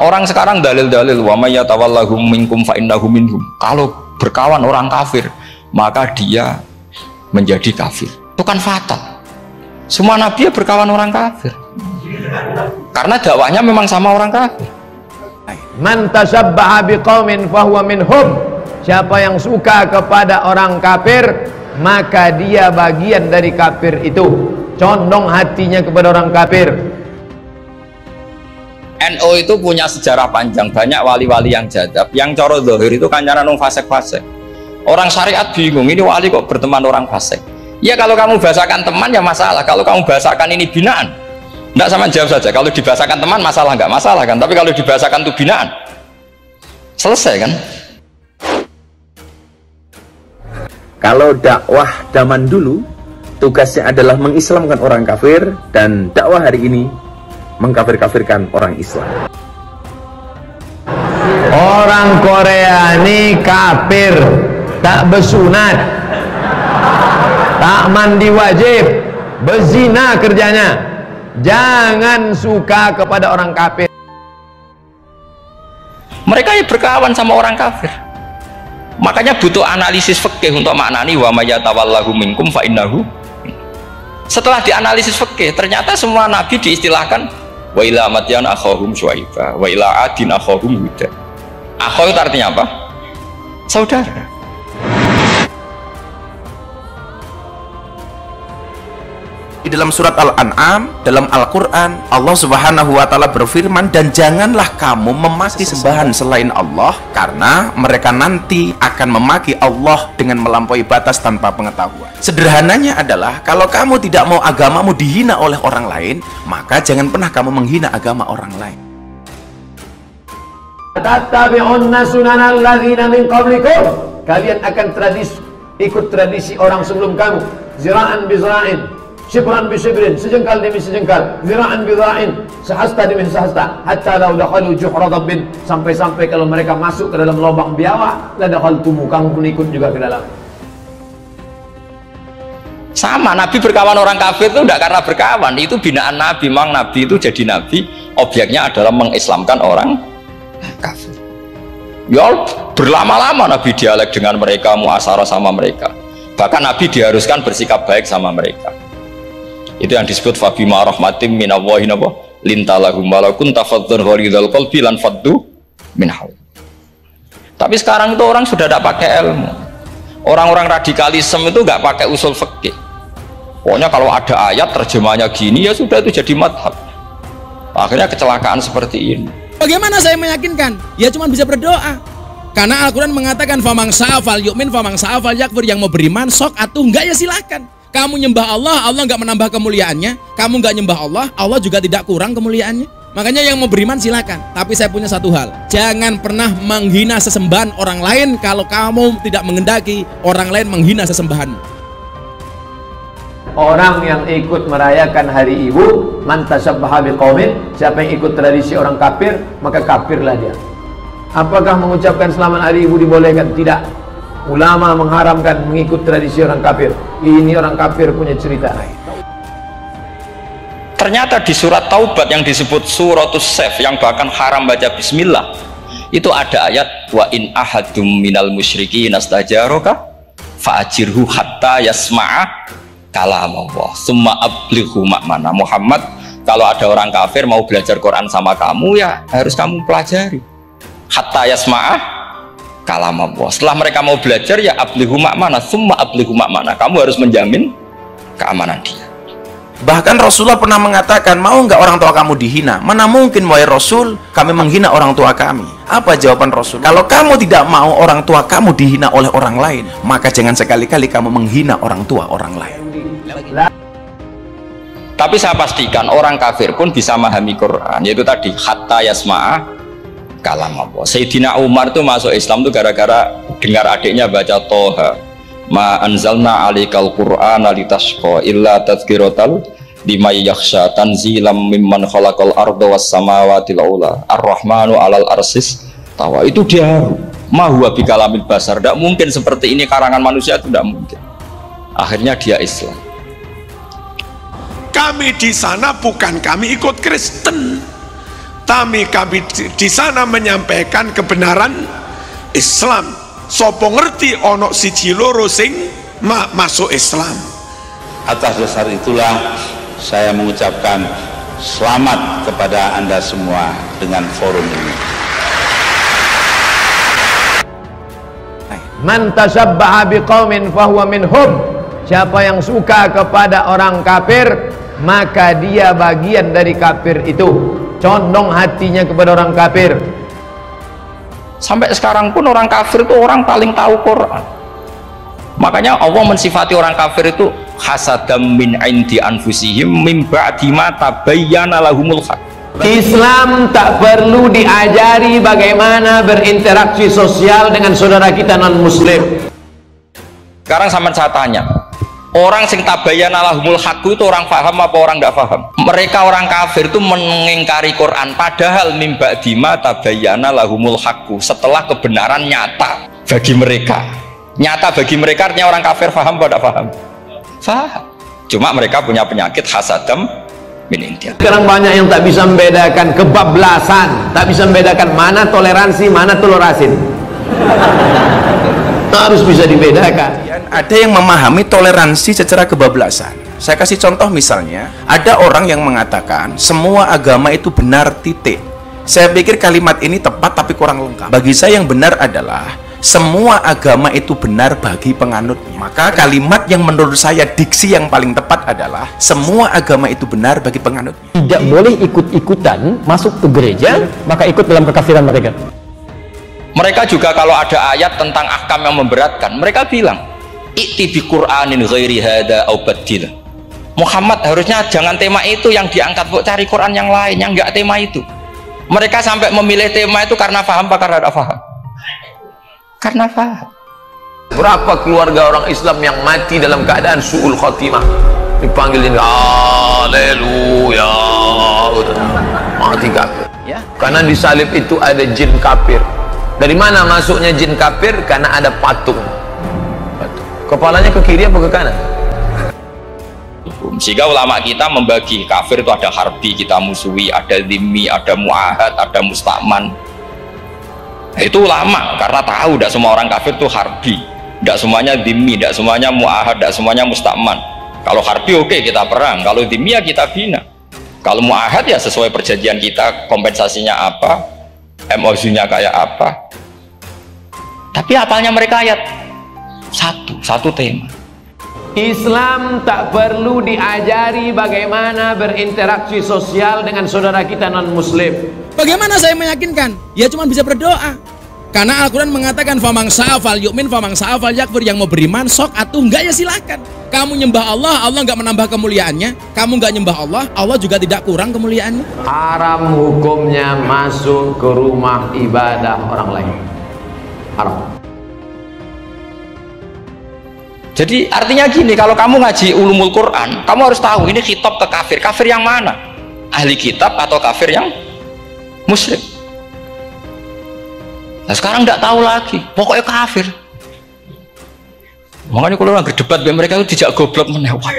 Orang sekarang dalil-dalil wa may yatawallahum minkum fa innahu minhum. Kalau berkawan orang kafir, maka dia menjadi kafir. Itu kan fatal. Semua nabi ya berkawan orang kafir. Karena dakwahnya memang sama orang kafir. Man tasabbaha biqaumin fahuwa minhum. Siapa yang suka kepada orang kafir, maka dia bagian dari kafir itu. Condong hatinya kepada orang kafir. NU itu punya sejarah panjang, banyak wali-wali yang jadab, yang coro dohir itu kancanan orang fasik-fasik. Orang syariat bingung, ini wali kok berteman orang fasik. Ya kalau kamu bahasakan teman ya masalah, kalau kamu bahasakan ini binaan, enggak, sama jawab saja. Kalau dibahasakan teman masalah, enggak masalah kan, tapi kalau dibahasakan itu binaan, selesai kan. Kalau dakwah zaman dulu tugasnya adalah mengislamkan orang kafir, dan dakwah hari ini mengkafir-kafirkan orang Islam. Orang Korea ini kafir, tak bersunat, tak mandi wajib, berzina kerjanya. Jangan suka kepada orang kafir. Mereka ya berkawan sama orang kafir. Makanya butuh analisis fikih untuk maknani wa may yatawallahu minkum fa innahu. Setelah dianalisis fikih, ternyata semua nabi diistilahkan wa ila madyan akhahum syuaiba wa ila adin akhahum huda. Akha itu artinya apa? Saudara. Di dalam surat Al-An'am, dalam Al-Quran, Allah Subhanahu wa Ta'ala berfirman, dan janganlah kamu memaki sembahan selain Allah, karena mereka nanti akan memaki Allah dengan melampaui batas tanpa pengetahuan. Sederhananya adalah, kalau kamu tidak mau agamamu dihina oleh orang lain, maka jangan pernah kamu menghina agama orang lain. Tattabi'unna sunanal ladzina min qablikum. Kalian akan ikut tradisi orang sebelum kamu. Zira'an bi zira'in, shibran bi shibrin, sejengkal demi sejengkal, zira'an bi zira'in, sehasta demi sehasta, hatta law dakhalu juhra dabbin, sampai-sampai kalau mereka masuk ke dalam lubang biawak, la dakhaltum, kamu pun ikut juga ke dalam. Sama, Nabi berkawan orang kafir itu tidak karena berkawan, itu binaan Nabi. Memang Nabi itu jadi Nabi, objeknya adalah mengislamkan orang kafir. Ya berlama-lama Nabi dialek dengan mereka, muasyarah sama mereka. Bahkan Nabi diharuskan bersikap baik sama mereka. Itu yang disebut fabima rahmatim minallahi lintalahum walakun tafadzur ghalidhal qalbi lan faddu min haul. Tapi sekarang itu orang sudah tidak pakai ilmu. Orang-orang radikalisme itu nggak pakai usul fikih. Pokoknya kalau ada ayat terjemahnya gini ya sudah, itu jadi madhab. Akhirnya kecelakaan seperti ini. Bagaimana saya meyakinkan? Ya cuma bisa berdoa. Karena Al-Quran mengatakan famang sa'afal yu'min famang sa'afal yakfur. Yang mau beriman sok atau enggak ya silahkan. Kamu nyembah Allah, Allah nggak menambah kemuliaannya. Kamu nggak nyembah Allah, Allah juga tidak kurang kemuliaannya. Makanya yang mau beriman silakan. Tapi saya punya satu hal, jangan pernah menghina sesembahan orang lain kalau kamu tidak menghendaki orang lain menghina sesembahanmu. Orang yang ikut merayakan hari ibu, man tasabbaha biqaumin, siapa yang ikut tradisi orang kafir, maka kafirlah dia. Apakah mengucapkan selamat hari ibu dibolehkan? Tidak. Ulama mengharamkan mengikut tradisi orang kafir. Ini orang kafir punya cerita. Ternyata di surat Taubat yang disebut suratus Saif, yang bahkan haram baca bismillah, itu ada ayat wa in ahadum minal musyrikin astajaraka fa'ajirhu hatta yasma'a kalam Allah summa ablighu ma'mana. Muhammad, kalau ada orang kafir mau belajar Quran sama kamu, ya harus kamu pelajari hatta yasma'a kalam Allah. Setelah mereka mau belajar, ya ablighu ma'mana summa ablighu ma'mana, kamu harus menjamin keamanan dia. Bahkan Rasulullah pernah mengatakan, mau nggak orang tua kamu dihina? Mana mungkin wahai Rasul kami menghina orang tua kami. Apa jawaban Rasul? Kalau kamu tidak mau orang tua kamu dihina oleh orang lain, maka jangan sekali-kali kamu menghina orang tua orang lain. Tapi saya pastikan orang kafir pun bisa memahami Quran, yaitu tadi hatta yasma'a kalam Allah. Sayyidina Umar itu masuk Islam itu gara-gara dengar adiknya baca Toha, ma anzalna alikal qur'ana litashqa illa tadhkiratal liman yakhsha tanzilam mimman khalaqal arda was samawati ula ar-rahmanu alal arsis tawa. Itu dia ma huwa bikalamil basar, tidak mungkin seperti ini karangan manusia, itu tidak mungkin. Akhirnya dia Islam. Kami di sana bukan kami ikut Kristen, kami di sana menyampaikan kebenaran Islam. Sopo ngerti ono siji loro sing masuk Islam. Atas dasar itulah saya mengucapkan selamat kepada Anda semua dengan forum ini. Man tashabbaha biqaumin fahuwa minhum. Siapa yang suka kepada orang kafir, maka dia bagian dari kafir itu. Condong hatinya kepada orang kafir. Sampai sekarang pun orang kafir itu orang paling tahu Quran. Makanya Allah mensifati orang kafir itu hasadam min indi anfusihim mim ba'di ma tabayyana lahumul haq. Islam tak perlu diajari bagaimana berinteraksi sosial dengan saudara kita non muslim. Sekarang sama saya tanya, orang sing tabayyana lahumul haq itu orang paham apa orang tidak paham? Mereka orang kafir itu mengingkari Quran, padahal mim ba'di ma tabayyana lahumul haq, setelah kebenaran nyata bagi mereka. Nyata bagi mereka artinya orang kafir paham atau tidak paham? Paham. Cuma mereka punya penyakit hasadam min indi. Sekarang banyak yang tak bisa membedakan kebablasan, tak bisa membedakan mana toleransi, mana telurasin. Harus bisa dibedakan. Ada yang memahami toleransi secara kebablasan. Saya kasih contoh misalnya, ada orang yang mengatakan semua agama itu benar titik. Saya pikir kalimat ini tepat tapi kurang lengkap. Bagi saya yang benar adalah semua agama itu benar bagi penganutnya. Maka kalimat yang menurut saya diksi yang paling tepat adalah semua agama itu benar bagi penganutnya. Tidak boleh ikut-ikutan masuk ke gereja, maka ikut dalam kekafiran mereka. Mereka juga kalau ada ayat tentang ahkam yang memberatkan, mereka bilang i'ti bi Qur'anin ghairi hada au badil. Muhammad harusnya jangan tema itu yang diangkat, kok cari Quran yang lain yang enggak tema itu. Mereka sampai memilih tema itu karena paham apa karena tidak paham? Karena paham. Berapa keluarga orang Islam yang mati dalam keadaan su'ul khotimah, dipanggilin haleluya, mati kafir ya. Karena di salib itu ada jin kafir. Dari mana masuknya jin kafir? Karena ada patung. Kepalanya ke kiri apa ke kanan? Sehingga ulama kita membagi kafir itu ada harbi, kita musuhi, ada dhimmi, ada mu'ahad, ada musta'man. Itu ulama karena tahu tidak semua orang kafir itu harbi, tidak semuanya dhimmi, tidak semuanya mu'ahad, tidak semuanya musta'man. Kalau harbi oke, kita perang, kalau dhimmi ya kita bina, kalau mu'ahad ya sesuai perjanjian kita, kompensasinya apa, MOU-nya kayak apa. Tapi apalnya mereka ayat satu tema. Islam tak perlu diajari bagaimana berinteraksi sosial dengan saudara kita non muslim. Bagaimana saya meyakinkan? Ya cuma bisa berdoa. Karena Al-Quran mengatakan famang sa'afal yu'min famang sa'afal yakfur, yang mau beriman sok atau enggak ya silakan. Kamu nyembah Allah, Allah enggak menambah kemuliaannya. Kamu enggak nyembah Allah, Allah juga tidak kurang kemuliaannya. Haram hukumnya masuk ke rumah ibadah orang lain. Haram. Jadi artinya gini, kalau kamu ngaji ulumul Quran, kamu harus tahu ini khitab ke kafir. Kafir yang mana? Ahli kitab atau kafir yang musyrik? Nah sekarang nggak tahu lagi, pokoknya kafir. Makanya kalau orang berdebat dengan mereka itu tidak goblok menewak.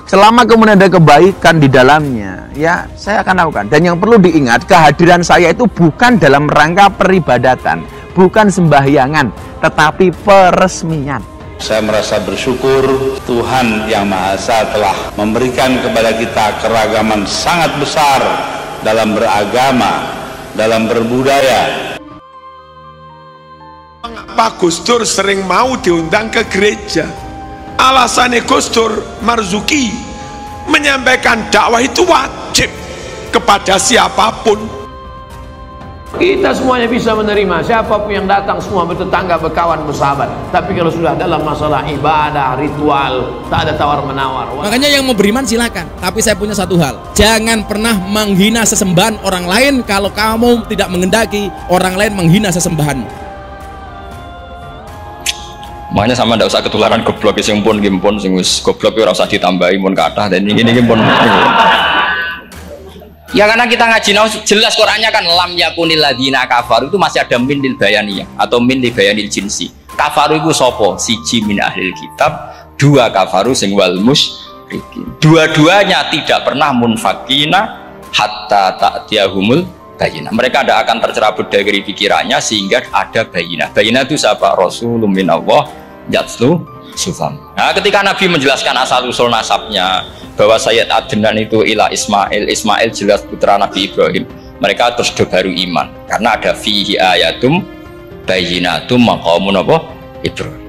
Selama kemudian ada kebaikan di dalamnya, ya saya akan lakukan. Dan yang perlu diingat, kehadiran saya itu bukan dalam rangka peribadatan, bukan sembahyangan, tetapi peresmian. Saya merasa bersyukur Tuhan Yang Maha Esa telah memberikan kepada kita keragaman sangat besar dalam beragama, dalam berbudaya. Pak Gus Dur sering mau diundang ke gereja. Alasannya Gus Dur Marzuki menyampaikan dakwah itu wajib kepada siapapun. Kita semuanya bisa menerima, siapapun yang datang semua bertetangga, berkawan, bersahabat. Tapi kalau sudah dalam masalah ibadah, ritual, tak ada tawar-menawar. Makanya yang mau beriman silakan. Tapi saya punya satu hal, jangan pernah menghina sesembahan orang lain kalau kamu tidak mengendaki orang lain menghina sesembahanmu. Makanya sama ndak usah ketularan goblok sing pun gimpun sing wis goblok ora usah ditambahi mun kathah dan ini pun. Ya karena kita ngaji jelas Qur'annya kan lam yakunil ladzina kafaru, itu masih ada min lil bayaniyah atau min li bayanil jinsi. Kafaru itu sapa? Siji min ahlil kitab, dua kafaru sing wal musyrikin. Dua-duanya tidak pernah munfakina hatta ta'tiyahumul bayinah. Mereka tidak akan tercerabut dari pikirannya sehingga ada bayinah. Bayinah itu siapa? Rasulun minallah yatslu sufam. Nah, ketika Nabi menjelaskan asal usul nasabnya bahwa Sayyid Adnan itu ila Ismail, Ismail jelas putra Nabi Ibrahim, mereka terus baru iman karena ada fihi ayatum bayinatum maqamun apa Ibrahim.